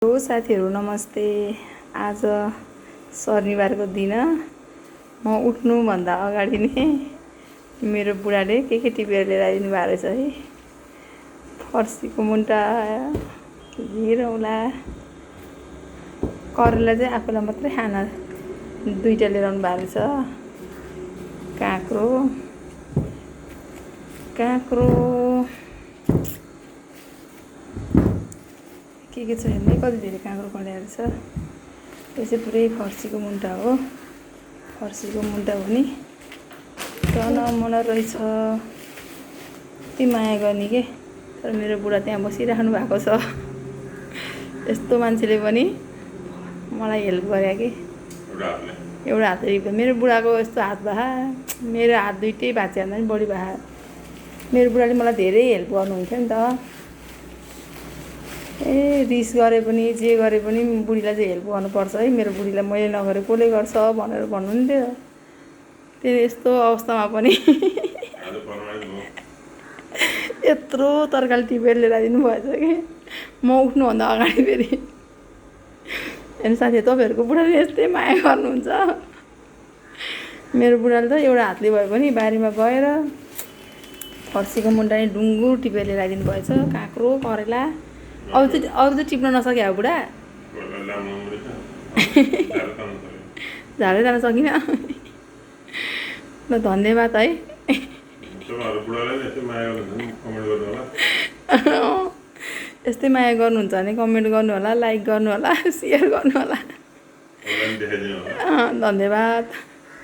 Hello साथीहरू नमस्ते। आज शनिबारको दिन म उठ्नुभन्दा अगाडि नै मेरो बुढाले के टिपेर लिएर आइदिनु भएको रहेछ है। फर्सीको मुन्टा, घिरौँला, करेला चाहिँ आफूलाई मात्रै खान दुईटा लिएर आउनु भएको रहेछ। काँक्रो के छ हेर्ने, कति धेरै काँक्रो परेको छ। यो चाहिँ पुरै फर्सीको मुन्टा हो। फर्सीको मुन्टा हो नि टनमन रहेछ। यति माया गर्ने के, तर मेरो बुढा त्यहाँ बसिराख्नु भएको छ। यस्तो मान्छेले पनि मलाई हेल्प गरे कि एउटा हात टिप्दा मेरो बुढाको यस्तो हात भए, मेरो हात दुइटै भाँच्यो भन्दा पनि बढी भए। मेरो बुढाले मलाई धेरै हेल्प गर्नुहुन्थ्यो नि त। रिस गरे पनि जे गरे पनि बुढीलाई चाहिँ हेल्प गर्नुपर्छ है। मेरो बुढीलाई मैले नगरे कसले गर्छ भनेर भन्नुहुन्थ्यो। त्यो यस्तो अवस्थामा पनि यत्रो तरकारी टिपेर लिएर आइदिनु भएछ कि म उठ्नुभन्दा अगाडि। फेरि हेर्नु साथी, तपाईँहरूको बुढाले यस्तै माया गर्नुहुन्छ। मेरो बुढाले त एउटा हातले भए पनि बारीमा गएर फर्सीको मुन्टा नि डुङ्गुर टिपेर लिएर आइदिनु भएछ। काँक्रो, करेला, अरू चाहिँ टिप्न नसके हो बुढा। झाडै जान सकिनँ। ल धन्यवाद है। यस्तै माया गर्नुहुन्छ भने कमेन्ट गर्नु होला, लाइक गर्नु होला, सेयर गर्नु होला। धन्यवाद।